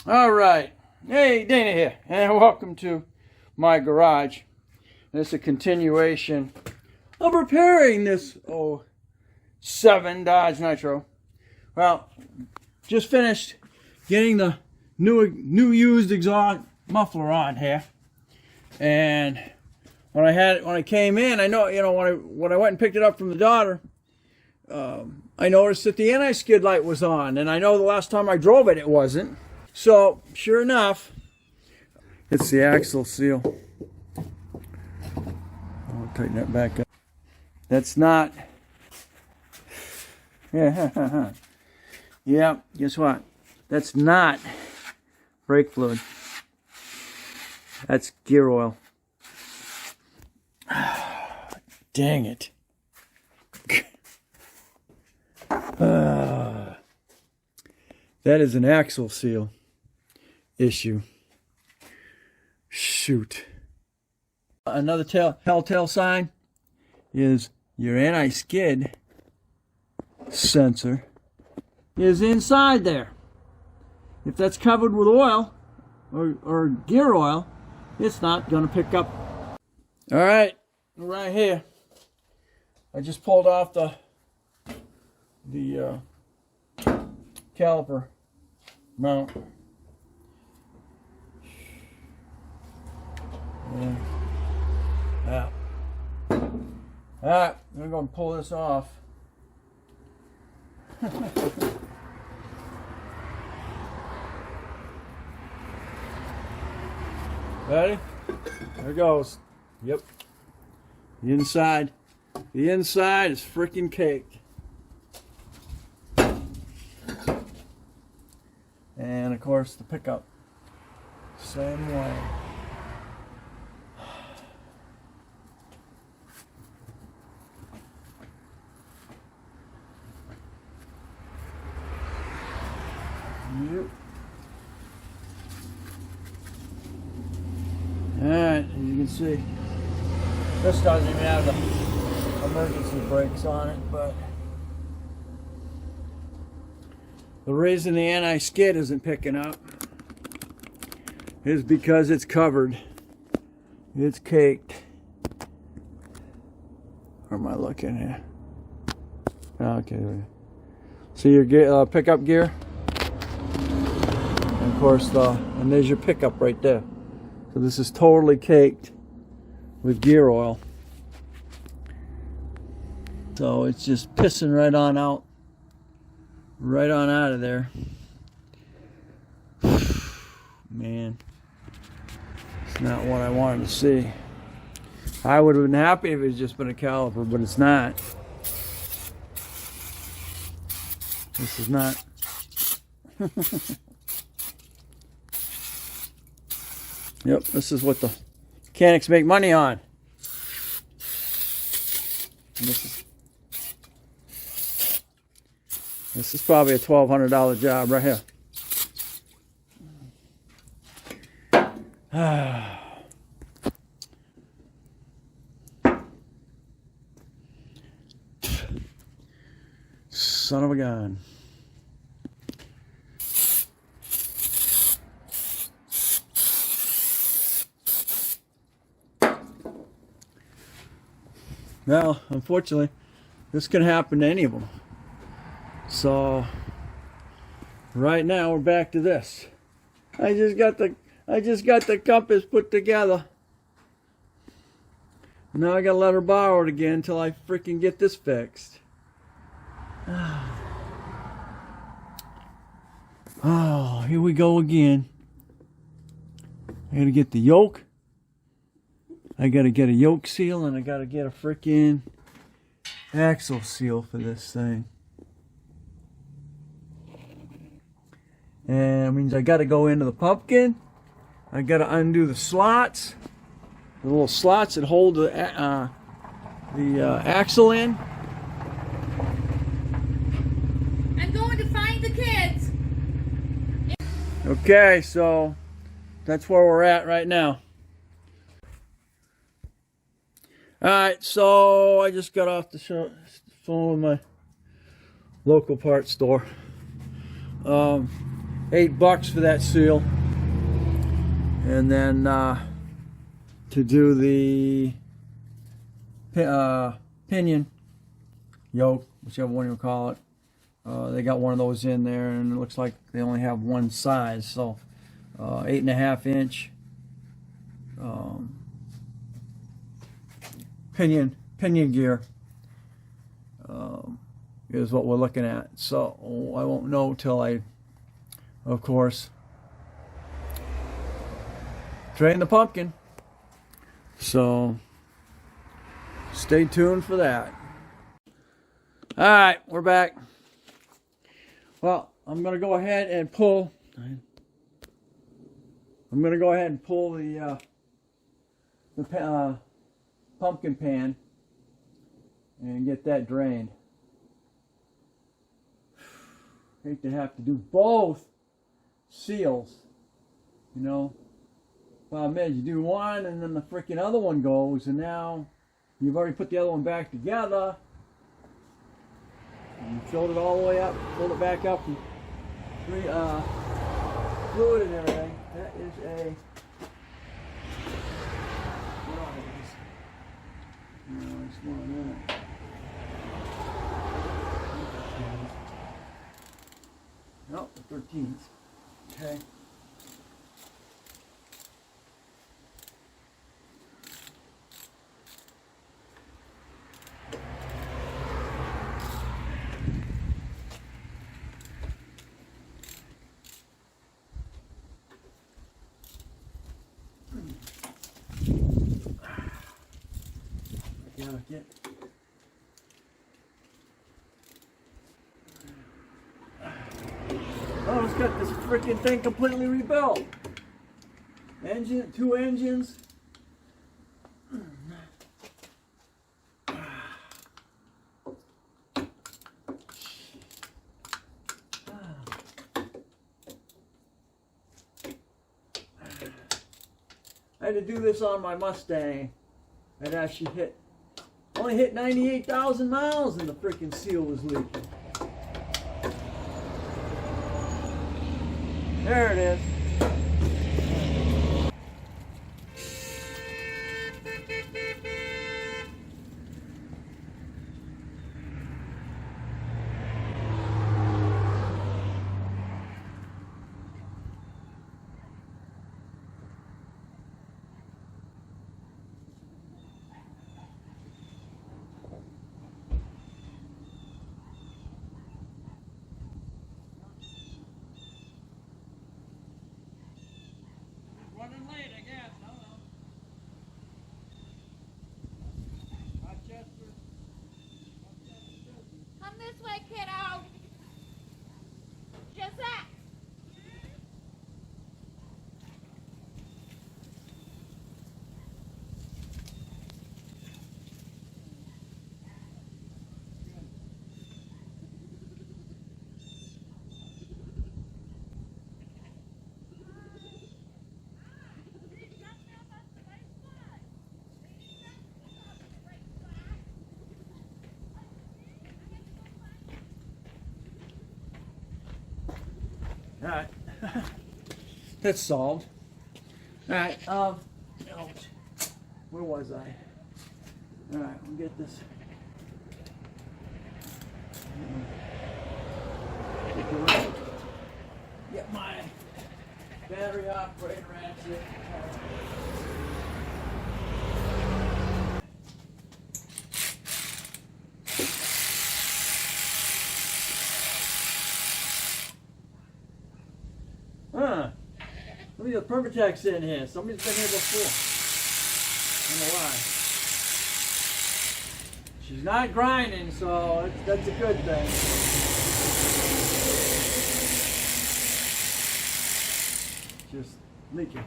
All right. Hey, Dana here, and welcome to my garage. It's a continuation of repairing this 07 Dodge Nitro. Well, just finished getting the new used exhaust muffler on here, and when I came in, I know when I went and picked it up from the daughter, I noticed that the anti-skid light was on, and I know the last time I drove it, it wasn't. So, sure enough, it's the Axel seal. I'll tighten that back up. That's not. Yeah, guess what? That's not brake fluid. That's gear oil. Dang it. That is an Axel seal issue. Shoot. Another telltale sign is your anti-skid sensor is inside there. If that's covered with oil or gear oil, it's not going to pick up. All right, right here. I just pulled off the caliper mount. Yeah. Alright, we're going to pull this off. Ready? There it goes. Yep. The inside is freaking caked. And of course the pickup, same way. Yep. Alright, as you can see, this doesn't even have the emergency brakes on it, but the reason the anti-skid isn't picking up is because it's covered. It's caked. Where am I looking here? Okay. See your gear, pickup gear? And of course, and there's your pickup right there. So this is totally caked with gear oil. So it's just pissing right on out. Right on out of there. Man, it's not what I wanted to see. I would have been happy if it had just been a caliper, but it's not. This is not. Yep, this is what the mechanics make money on. And this is probably a $1,200 job right here. Son of a gun. Well, unfortunately, this can happen to any of them. So right now we're back to this. I just got the compass put together. Now I gotta let her borrow it again until I freaking get this fixed. Oh, here we go again. I gotta get the yoke. I gotta get a yoke seal, and I gotta get a freaking axle seal for this thing. And it means I gotta go into the pumpkin. I gotta undo the slots, the little slots that hold the axle in. I'm going to find the kids. Okay, so that's where we're at right now. Alright, so I just got off the phone with my local parts store. $8 for that seal. And then to do the pinion yoke, whichever one you call it, they got one of those in there, and it looks like they only have one size, so 8.5 inch pinion gear is what we're looking at. So I won't know till I, of course, train the pumpkin. So stay tuned for that. All right, we're back. Well, I'm going to go ahead and pull. I'm going to go ahead and pull the pumpkin pan and get that drained. Hate to have to do both seals, you know. Problem is, you do one and then the freaking other one goes, and now you've already put the other one back together. And you filled it all the way up, filled it back up, and fluid and everything. That is a. No, it's more than that. No, the 13th. Okay. Get. Oh, it's got this freaking thing completely rebuilt. Engine, 2 engines. I had to do this on my Mustang. I'd actually only hit 98,000 miles and the freaking seal was leaking. There it is. Running late, I guess. I don't know. Rochester. Come this way, kiddo. Just that. Alright. That's solved. Alright, where was I? Alright, we'll get this. Get my battery operator ratchet. Look at the Permatex in here. Somebody's been here before. I don't know why. She's not grinding, so that's a good thing. Just leaking.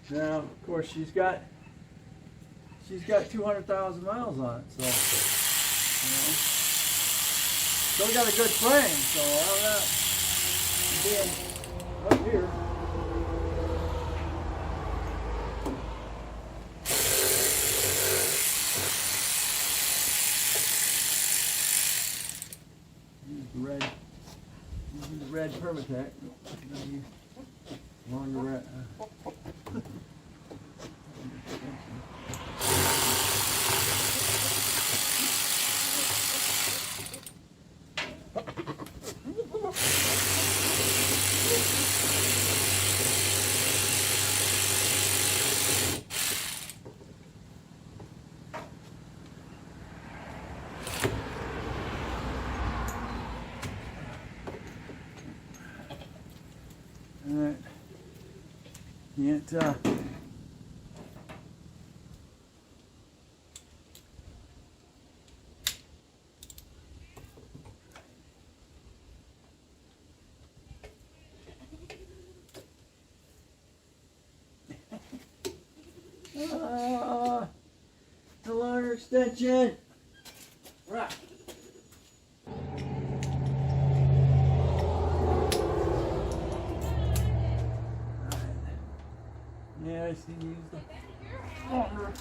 Now, of course, she's got 200,000 miles on it, so Still got a good frame, so I'm not being up here. Use the red Permatech. Longer red. Alright. Can't the longer extension. Right. Yeah, I see you use the longer.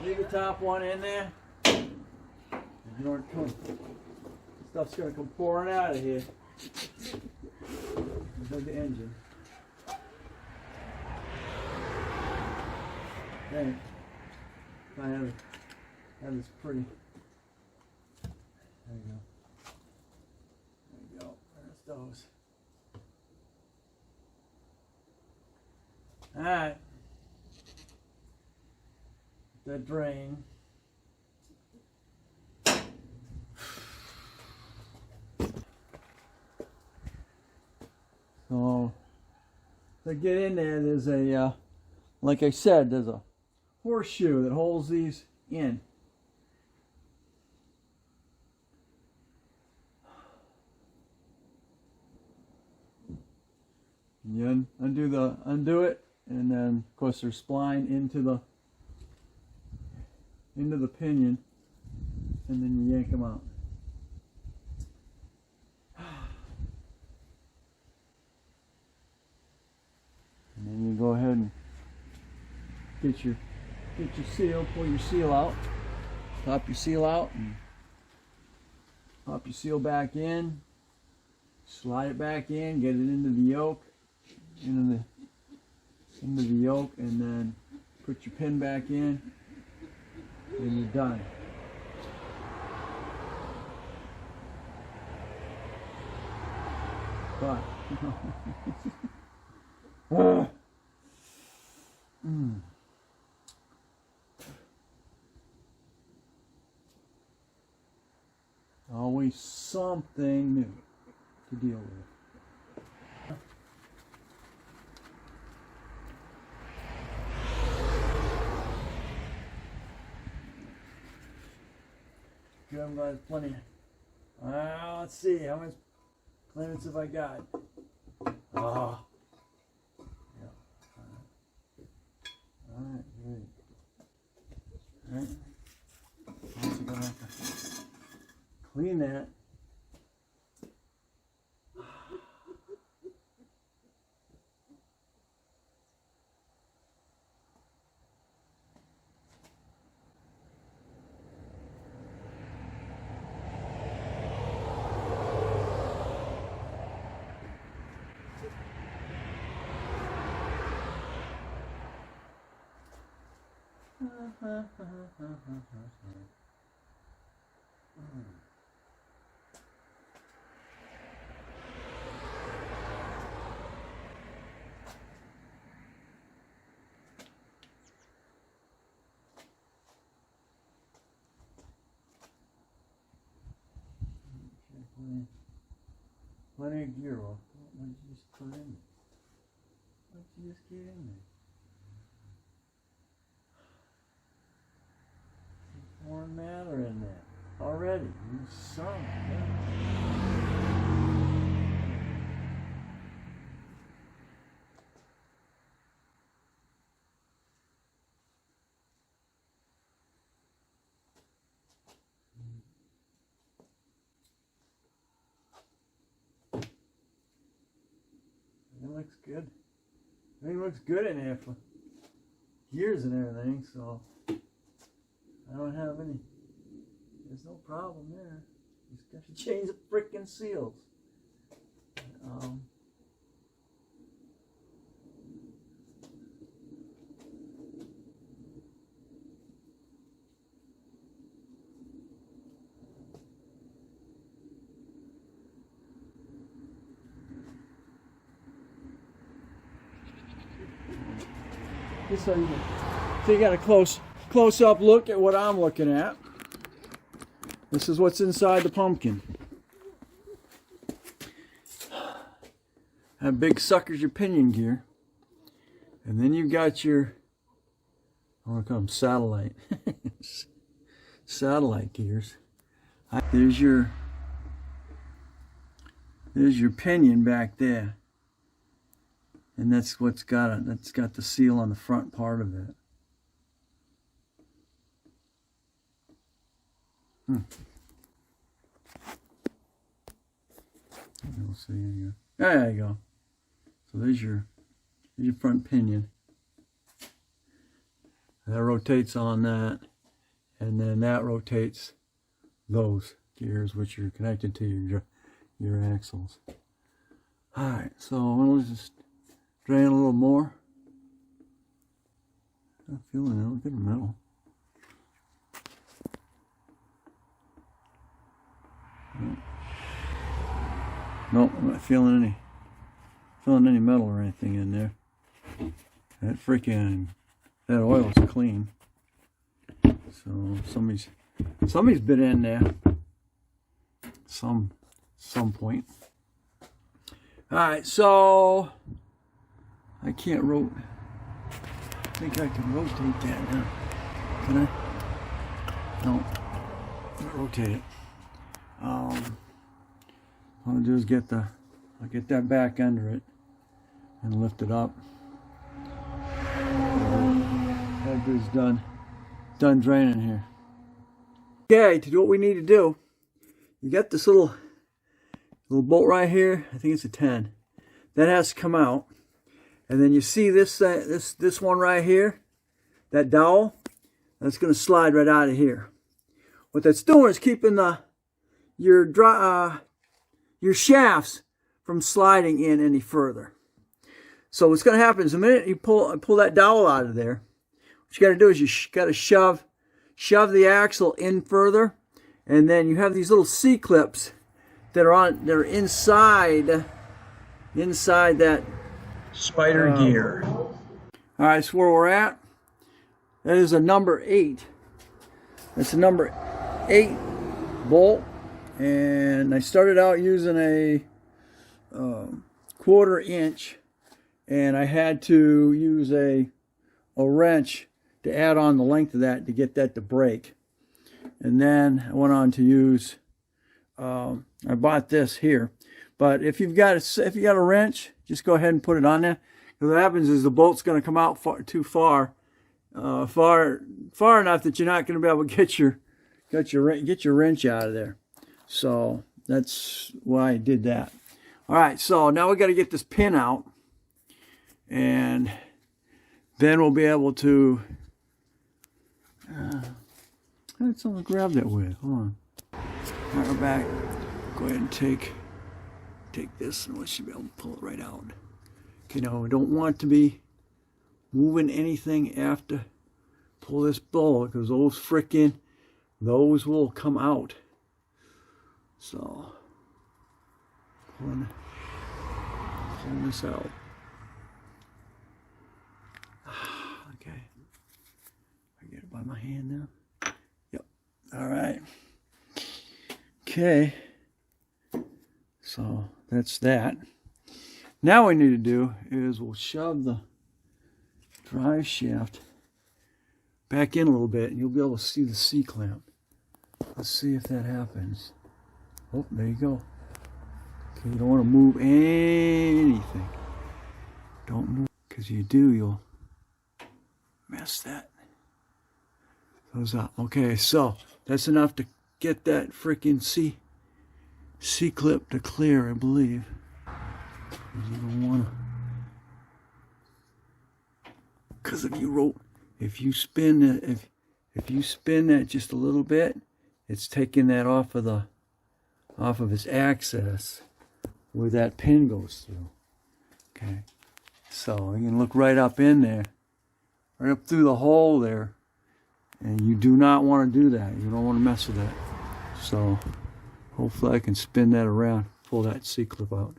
Leave the top one in there. Ignore it come. Stuff's gonna come pouring out of here. There's the engine. Okay. I have this pretty. There you go. There you go. There's those. Alright. The drain. So to get in there, there's a, like I said, there's a horseshoe that holds these in. You undo it, and then of course there's spline into the pinion, and then you yank them out. And then you go ahead and get your seal, pull your seal out, pop your seal out, and pop your seal back in, slide it back in, get it into the yoke, into the yoke, and then put your pin back in, and you're done. But always something new to deal with. Good, I'm glad there's plenty. Let's see, how much clearance have I got? Oh. Yeah. Alright, great. Alright. Also gonna have to clean that. Plenty of gear off. What did you just put in there? What did you just get in there? Foreign matter in there already. You son of a gun. looks good. Everything looks good in here for years and everything, so I don't have any. There's no problem there. Just got to change the frickin' seals. Just so you got a close up look at what I'm looking at. This is what's inside the pumpkin. That big sucker's your pinion gear. And then you've got your, I want to call them satellite. Satellite gears. There's your pinion back there. And that's what's got it. That's got the seal on the front part of it. We'll see here. There you go. So there's your front pinion. That rotates on that, and then that rotates those gears, which are connected to your axles. All right, so we'll just drain a little more. I'm feeling it. Look at the metal. Nope, I'm not feeling any metal or anything in there. That oil's clean. So somebody's been in there some point. All right, so I can't I think I can rotate that now. Can I? No. Can't rotate it. All I'll do is I'll get that back under it and lift it up. That good's done draining here. Okay, to do what we need to do, you got this little bolt right here. I think it's a 10. That has to come out, and then you see this one right here, that dowel. That's going to slide right out of here. What that's doing is keeping your shafts from sliding in any further. So what's going to happen is the minute you pull that dowel out of there, what you got to do is you got to shove the axle in further, and then you have these little C-clips that are inside that spider gear. All right, that's where we're at. That is a number 8. That's a number 8 bolt. And I started out using a 1/4 inch, and I had to use a wrench to add on the length of that to get that to break. And then I went on to use I bought this here, but if you've got a wrench, just go ahead and put it on there. Because what happens is the bolt's going to come out too far enough that you're not going to be able to get your wrench out of there. So that's why I did that. All right, so now we got to get this pin out, and then we'll be able to. That's something to grab that with. Hold on. All right, we're back. Go ahead and take this, and we should be able to pull it right out. Okay, now we don't want to be moving anything after pull this bolt, because those will come out. So pulling this out. Okay, I get it by my hand now. Yep. All right. Okay. So that's that. Now what we need to do is we'll shove the drive shaft back in a little bit, and you'll be able to see the C-clamp. Let's see if that happens. Oh, there you go. Okay, you don't want to move anything. Don't move, because you do, you'll mess those up. Okay, so that's enough to get that freaking C-clip to clear, I believe. You don't want to Because if you spin it, if you spin that just a little bit, it's taking that off of its axis where that pin goes through. Okay, so you can look right up in there, right up through the hole there, and you do not want to do that. You don't want to mess with that. So hopefully I can spin that around, pull that C-clip out.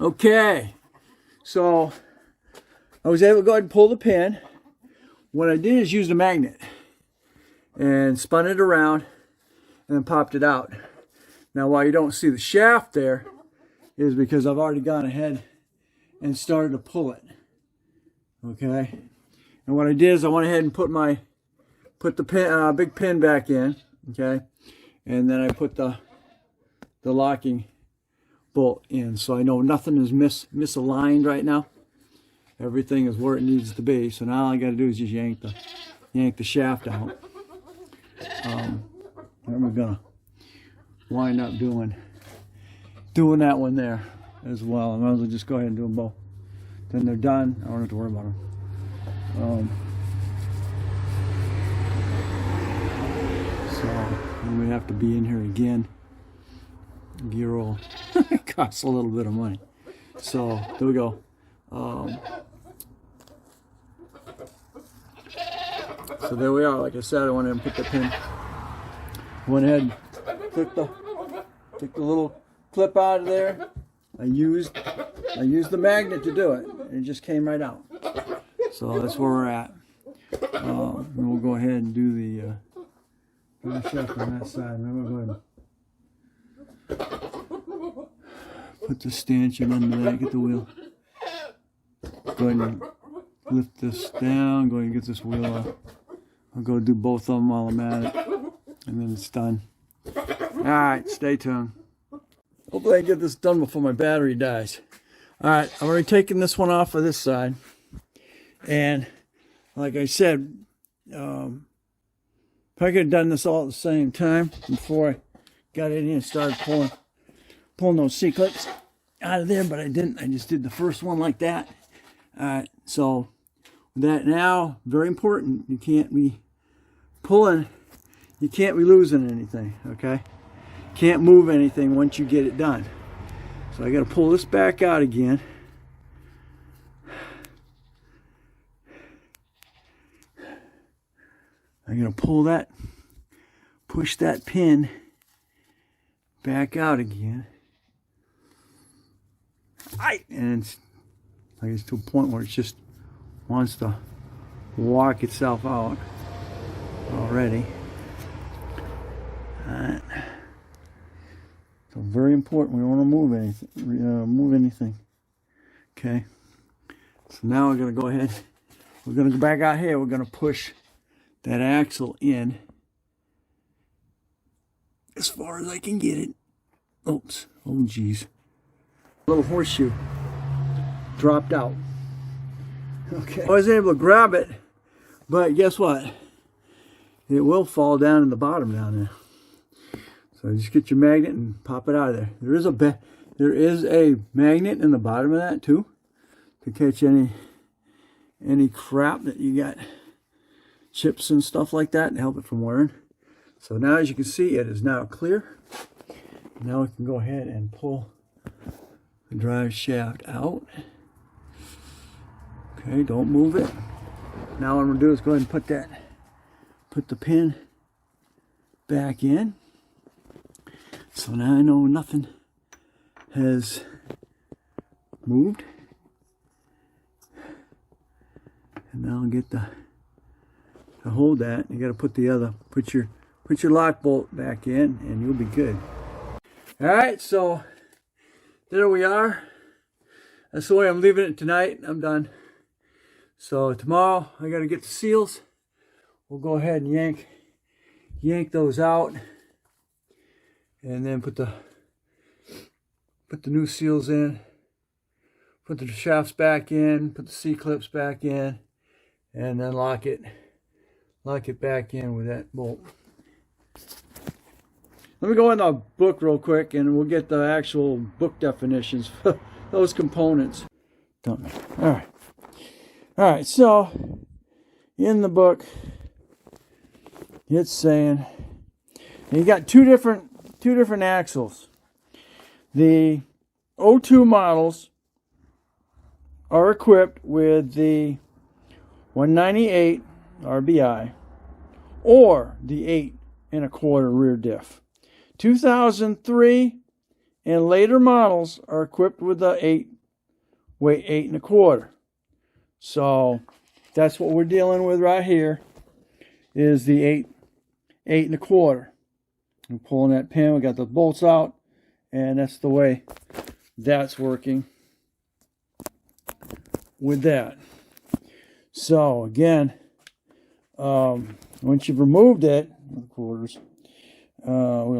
Okay, so I was able to go ahead and pull the pin. What I did is use the magnet and spun it around and then popped it out. Now why you don't see the shaft there is because I've already gone ahead and started to pull it. Okay, and what I did is I went ahead and put the pin, big pin back in. Okay, and then I put the locking bolt in, so I know nothing is misaligned right now. Everything is where it needs to be. So now all I got to do is just yank the shaft out. And we're gonna wind up doing that one there as well. I might as well just go ahead and do them both. Then they're done. I don't have to worry about them. So we have to be in here again. Gear roll. It costs a little bit of money. So there we go. So there we are. Like I said, I went ahead and put the pin. Went ahead and took the little clip out of there. I used the magnet to do it. It just came right out. So that's where we're at. And we'll go ahead and do the shaft on that side. And then we'll go ahead and put the stanchion under that. Get the wheel. Go ahead and lift this down. Go ahead and get this wheel off. I'll go do both of them while I'm at it, and then it's done. Alright, stay tuned. Hopefully I get this done before my battery dies. Alright, I've already taken this one off of this side. And like I said, if I could have done this all at the same time before I got in here and started pulling those C-clips out of there, but I didn't. I just did the first one like that. Alright, so that now, very important, you can't be pulling, you can't be losing anything, okay? Can't move anything once you get it done. So I got to pull this back out again. I'm going to pull that, push that pin back out again. And it's, I guess, to a point where it just wants to walk itself out already. Alright. So very important. We don't want to move anything. Okay. So now we're going to go ahead. We're going to go back out here. We're going to push that axle in as far as I can get it. Oops. Oh geez. Little horseshoe dropped out. Okay. I was able to grab it, but guess what? It will fall down in the bottom down there. So just get your magnet and pop it out of there. There is a magnet in the bottom of that too, to catch any crap that you got, chips and stuff like that, and help it from wearing. So now, as you can see, it is now clear. Now we can go ahead and pull the drive shaft out. Okay, don't move it. Now what I'm going to do is go ahead and put the pin back in. So now I know nothing has moved. And now I'll get to hold that. You got to put your lock bolt back in, and you'll be good. All right, so there we are. That's the way I'm leaving it tonight. I'm done. So tomorrow I got to get the seals. We'll go ahead and yank those out, and then put the new seals in. Put the shafts back in. Put the C-clips back in, and then lock it back in with that bolt. Let me go in the book real quick, and we'll get the actual book definitions for those components. Don't matter. All right. So in the book, it's saying you got two different axles. The O2 models are equipped with the 198 RBI or the 8 1/4 rear diff. 2003 and later models are equipped with the 8 1/4. So that's what we're dealing with right here is the 8 1/4. I'm pulling that pin, we got the bolts out, and that's the way that's working with that. So again, once you've removed it, quarters. No.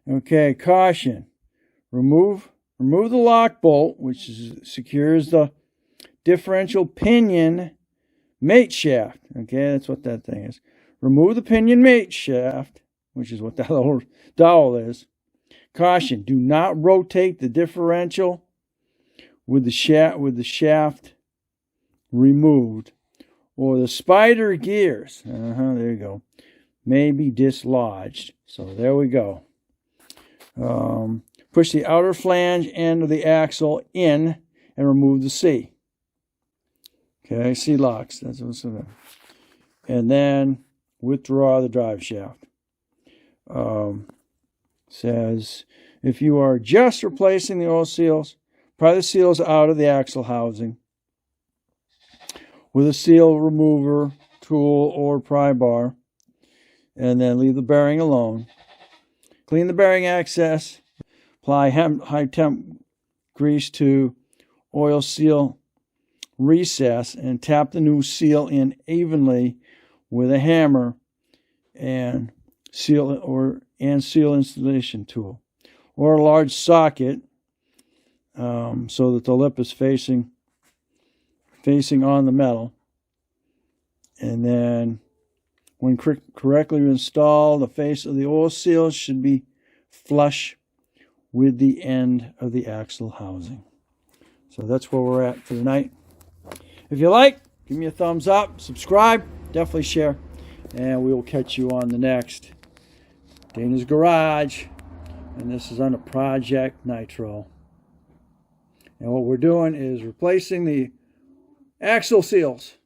Okay, caution. Remove the lock bolt, which secures the differential pinion mate shaft. Okay, that's what that thing is. Remove the pinion mate shaft, which is what that little dowel is. Caution: do not rotate the differential with the shaft removed, or the spider gears. There you go. May be dislodged. So there we go. Push the outer flange end of the axle in and remove the C. Okay, C locks. That's what's in there. And then withdraw the drive shaft. Says if you are just replacing the oil seals, pry the seals out of the axle housing with a seal remover tool or pry bar, and then leave the bearing alone. Clean the bearing access. Apply high temp grease to oil seal recess and tap the new seal in evenly with a hammer and seal installation tool or a large socket, so that the lip is facing on the metal. And then when correctly installed, the face of the oil seal should be flush with the end of the axle housing. So that's where we're at for tonight. If you like, give me a thumbs up, subscribe, definitely share, and we will catch you on the next Dana's Garage. And this is on a Project Nitro. And what we're doing is replacing the axle seals.